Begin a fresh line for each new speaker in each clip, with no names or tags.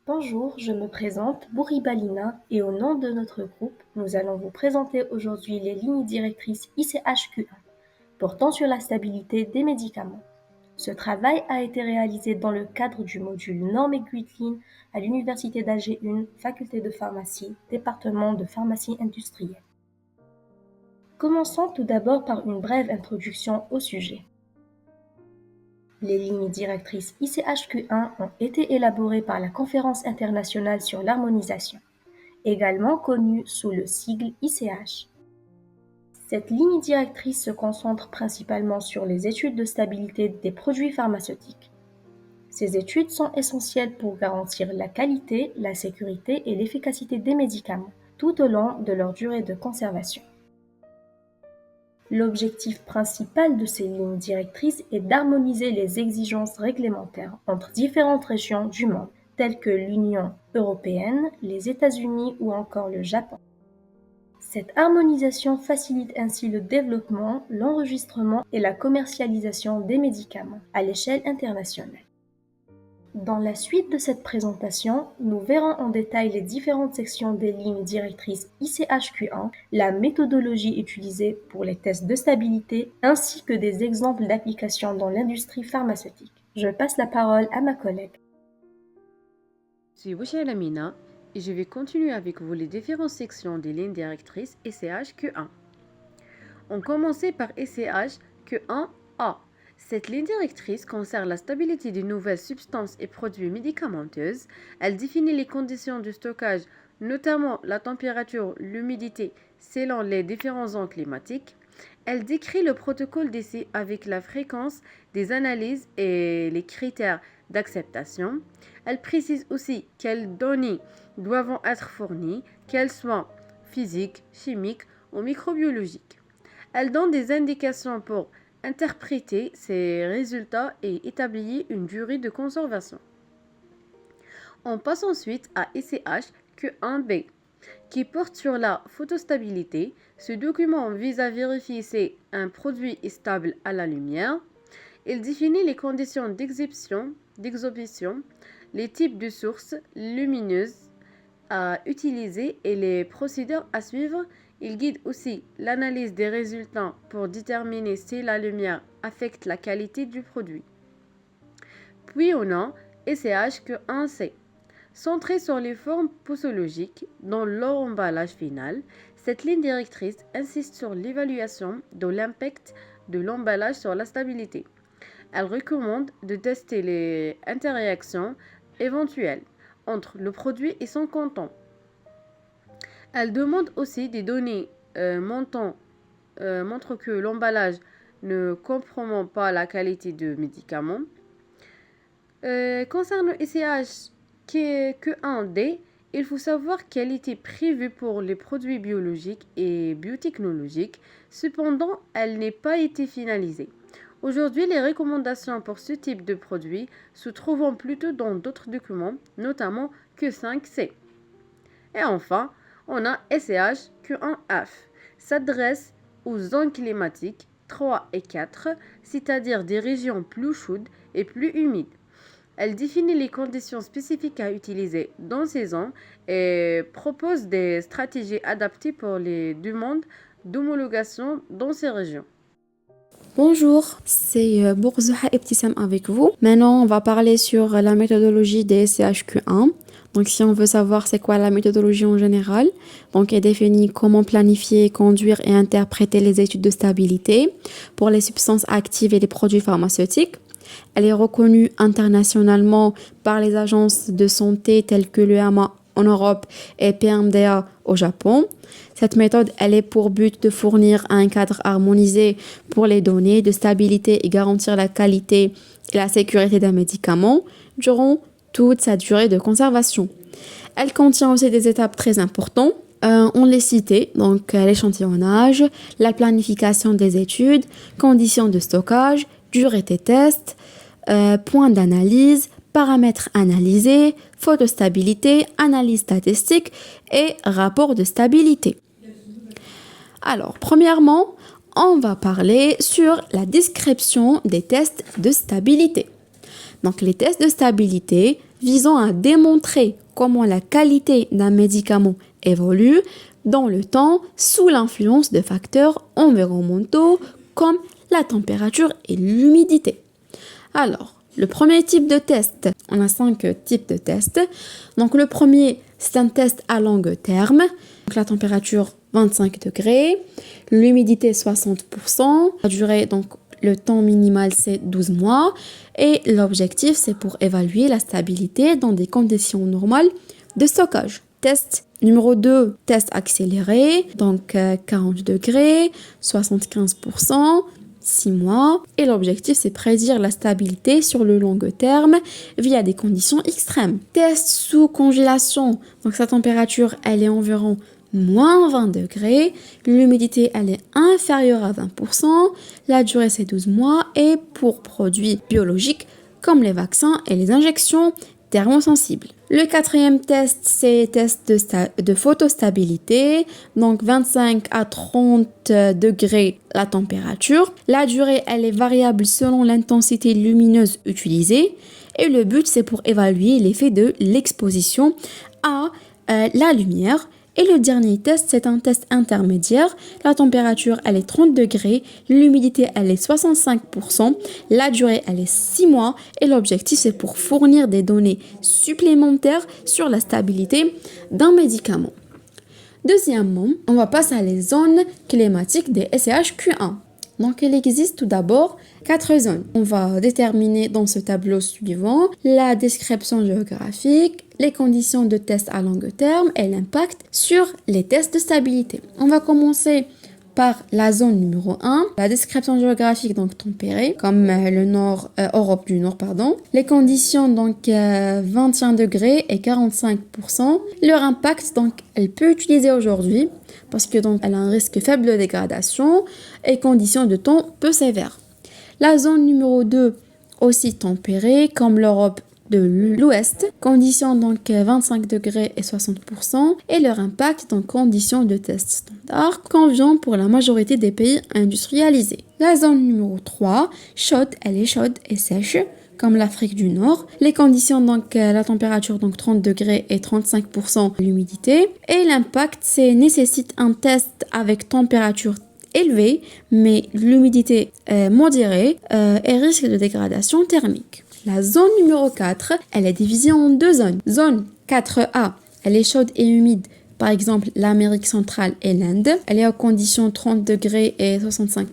Bonjour, je me présente, Bouriba Lina, et au nom de notre groupe, nous allons vous présenter aujourd'hui les lignes directrices ICHQ1 portant sur la stabilité des médicaments. Ce travail a été réalisé dans le cadre du module Normes et guidelines à l'Université d'Alger 1, Faculté de pharmacie, département de pharmacie industrielle. Commençons tout d'abord par une brève introduction au sujet. Les lignes directrices ICHQ1 ont été élaborées par la Conférence internationale sur l'harmonisation, également connue sous le sigle ICH. Cette ligne directrice se concentre principalement sur les études de stabilité des produits pharmaceutiques. Ces études sont essentielles pour garantir la qualité, la sécurité et l'efficacité des médicaments tout au long de leur durée de conservation. L'objectif principal de ces lignes directrices est d'harmoniser les exigences réglementaires entre différentes régions du monde, telles que l'Union européenne, les États-Unis ou encore le Japon. Cette harmonisation facilite ainsi le développement, l'enregistrement et la commercialisation des médicaments à l'échelle internationale. Dans la suite de cette présentation, nous verrons en détail les différentes sections des lignes directrices ICHQ1, la méthodologie utilisée pour les tests de stabilité, ainsi que des exemples d'applications dans l'industrie pharmaceutique. Je passe la parole à ma collègue.
Je suis Boucher Lamina et je vais continuer avec vous les différentes sections des lignes directrices ECHQ1. On commençait par ECHQ1A. Cette ligne directrice concerne la stabilité des nouvelles substances et produits médicamenteuses. Elle définit les conditions de stockage, notamment la température, l'humidité, selon les différentes zones climatiques. Elle décrit le protocole d'essai avec la fréquence des analyses et les critères d'acceptation. Elle précise aussi quelles données doivent être fournies, qu'elles soient physiques, chimiques ou microbiologiques. Elle donne des indications pour interpréter ces résultats et établir une durée de conservation. On passe ensuite à ECHQ1B, qui porte sur la photostabilité. Ce document vise à vérifier si un produit est stable à la lumière. Il définit les conditions d'exhibition, les types de sources lumineuses à utiliser et les procédures à suivre. Il guide aussi l'analyse des résultats pour déterminer si la lumière affecte la qualité du produit. Puis on a ECHQ1C. Centrée sur les formes posologiques dans leur emballage final, cette ligne directrice insiste sur l'évaluation de l'impact de l'emballage sur la stabilité. Elle recommande de tester les interréactions éventuelles entre le produit et son contenant. Elle demande aussi des données montrant que l'emballage ne compromet pas la qualité du médicament. Concernant ECHQ1D, il faut savoir qu'elle était prévue pour les produits biologiques et biotechnologiques. Cependant, elle n'a pas été finalisée. Aujourd'hui, les recommandations pour ce type de produit se trouvent plutôt dans d'autres documents, notamment Q5C. Et enfin, on a ECHQ1F. S'adresse aux zones climatiques 3 et 4, c'est-à-dire des régions plus chaudes et plus humides. Elle définit les conditions spécifiques à utiliser dans ces zones et propose des stratégies adaptées pour les demandes d'homologation dans ces régions.
Bonjour, c'est Bourzoha Ebtissam avec vous. Maintenant, on va parler sur la méthodologie des CHQ1. Donc, si on veut savoir c'est quoi la méthodologie en général, donc elle définit comment planifier, conduire et interpréter les études de stabilité pour les substances actives et les produits pharmaceutiques. Elle est reconnue internationalement par les agences de santé telles que l'EMA en Europe et PMDA au Japon. Cette méthode, elle est pour but de fournir un cadre harmonisé pour les données de stabilité et garantir la qualité et la sécurité d'un médicament durant toute sa durée de conservation. Elle contient aussi des étapes très importantes. On les citait, donc l'échantillonnage, la planification des études, conditions de stockage, durée des tests, points d'analyse, paramètres analysés, photostabilité, analyse statistique et rapport de stabilité. Alors, premièrement, on va parler sur la description des tests de stabilité. Donc, les tests de stabilité visant à démontrer comment la qualité d'un médicament évolue dans le temps sous l'influence de facteurs environnementaux comme la température et l'humidité. Alors, le premier type de test, on a 5 types de tests. Donc le premier, c'est un test à long terme. Donc la température 25 degrés, l'humidité 60%, la durée, donc le temps minimal c'est 12 mois et l'objectif c'est pour évaluer la stabilité dans des conditions normales de stockage. Test numéro 2, test accéléré, donc 40 degrés, 75%, 6 mois. Et l'objectif, c'est prédire la stabilité sur le long terme via des conditions extrêmes. Test sous congélation, donc sa température, elle est environ moins 20 degrés, l'humidité, elle est inférieure à 20%, la durée, c'est 12 mois, et pour produits biologiques comme les vaccins et les injections thermosensibles. Le quatrième test, c'est test de photostabilité, donc 25 à 30 degrés la température. La durée, elle est variable selon l'intensité lumineuse utilisée et le but, c'est pour évaluer l'effet de l'exposition à la lumière. Et le dernier test, c'est un test intermédiaire. La température, elle est 30 degrés, l'humidité, elle est 65%, la durée, elle est 6 mois et l'objectif, c'est pour fournir des données supplémentaires sur la stabilité d'un médicament. Deuxièmement, on va passer à les zones climatiques des SCHQ1. Donc, il existe tout d'abord 4 zones. On va déterminer dans ce tableau suivant la description géographique, les conditions de test à long terme et l'impact sur les tests de stabilité. On va commencer par la zone numéro 1, la description géographique donc tempérée, comme le nord, Europe du Nord, pardon. Les conditions donc 21 degrés et 45%. Leur impact donc elle peut utiliser aujourd'hui parce que donc elle a un risque faible de dégradation et conditions de temps peu sévères. La zone numéro 2, aussi tempérée, comme l'Europe de l'Ouest, conditions donc 25 degrés et 60%, et leur impact dans conditions de test standard convient pour la majorité des pays industrialisés. La zone numéro 3, chaude, elle est chaude et sèche, comme l'Afrique du Nord. Les conditions, donc la température, donc 30 degrés et 35% l'humidité. Et l'impact, c'est nécessite un test avec température élevée, mais l'humidité modérée et risque de dégradation thermique. La zone numéro 4, elle est divisée en 2 zones. Zone 4A, elle est chaude et humide, par exemple l'Amérique centrale et l'Inde. Elle est aux conditions 30 degrés et 65%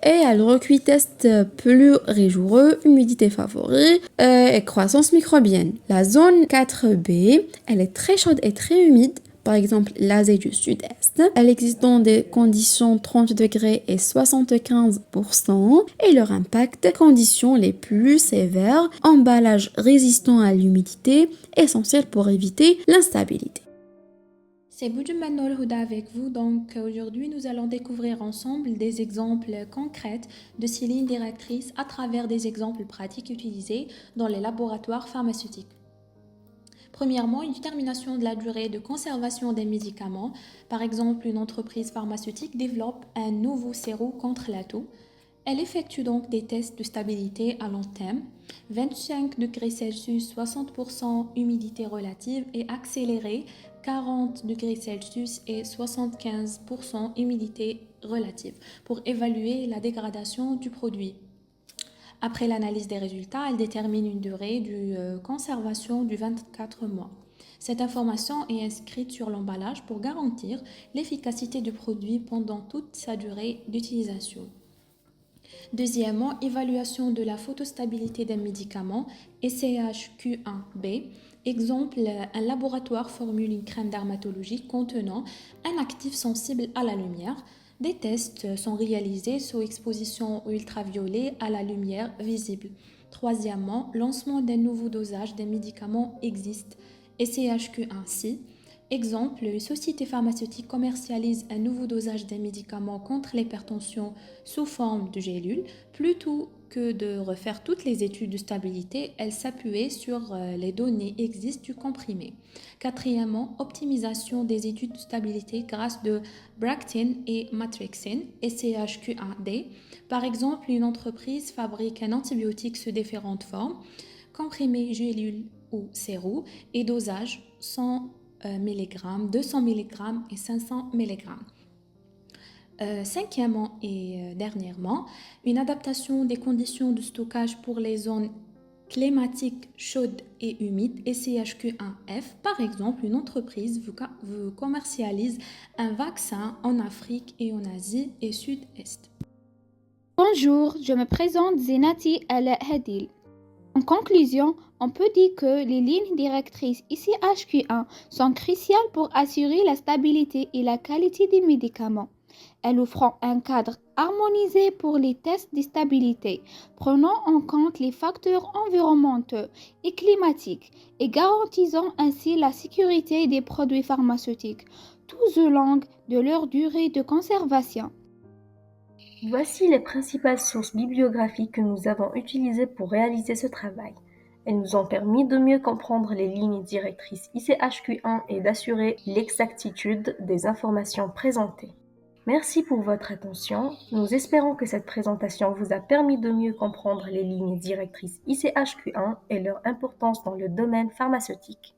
et elle recueille test plus rigoureux, humidité favori et croissance microbienne. La zone 4B, elle est très chaude et très humide, par exemple l'Asie du Sud-Est. Elle existe dans des conditions 30 degrés et 75% et leur impact, conditions les plus sévères, emballage résistant à l'humidité, essentiel pour éviter l'instabilité.
C'est Boudjou Manol Houda avec vous. Donc aujourd'hui, nous allons découvrir ensemble des exemples concrets de ces lignes directrices à travers des exemples pratiques utilisés dans les laboratoires pharmaceutiques. Premièrement, une détermination de la durée de conservation des médicaments. Par exemple, une entreprise pharmaceutique développe un nouveau sirop contre la toux. Elle effectue donc des tests de stabilité à long terme, 25 degrés Celsius, 60% humidité relative et accélérée, 40 degrés Celsius et 75% humidité relative pour évaluer la dégradation du produit. Après l'analyse des résultats, elle détermine une durée de conservation de 24 mois. Cette information est inscrite sur l'emballage pour garantir l'efficacité du produit pendant toute sa durée d'utilisation. Deuxièmement, évaluation de la photostabilité d'un médicament, SCHQ1B. Exemple, un laboratoire formule une crème dermatologique contenant un actif sensible à la lumière. Des tests sont réalisés sous exposition ultraviolet à la lumière visible. Troisièmement, lancement d'un nouveau dosage des médicaments existe, SCHQ1C. Exemple, une société pharmaceutique commercialise un nouveau dosage des médicaments contre l'hypertension sous forme de gélules. Plutôt que de refaire toutes les études de stabilité, elle s'appuie sur les données existantes du comprimé. Quatrièmement, optimisation des études de stabilité grâce de Bractin et Matrixin, SCHQ1D. Par exemple, une entreprise fabrique un antibiotique sous différentes formes, comprimé, gélule, ou sérou et dosage 100 mg, 200 mg et 500 mg. Cinquièmement et dernièrement, une adaptation des conditions de stockage pour les zones climatiques chaudes et humides et CHQ1F. Par exemple, une entreprise vous commercialise un vaccin en Afrique et en Asie et Sud-Est.
Bonjour, je me présente Zenati El Hadil. En conclusion, on peut dire que les lignes directrices ICHQ1 sont cruciales pour assurer la stabilité et la qualité des médicaments. Elles offrent un cadre harmonisé pour les tests de stabilité, prenant en compte les facteurs environnementaux et climatiques et garantissant ainsi la sécurité des produits pharmaceutiques, tout au long de leur durée de conservation.
Voici les principales sources bibliographiques que nous avons utilisées pour réaliser ce travail. Elles nous ont permis de mieux comprendre les lignes directrices ICHQ1 et d'assurer l'exactitude des informations présentées. Merci pour votre attention. Nous espérons que cette présentation vous a permis de mieux comprendre les lignes directrices ICHQ1 et leur importance dans le domaine pharmaceutique.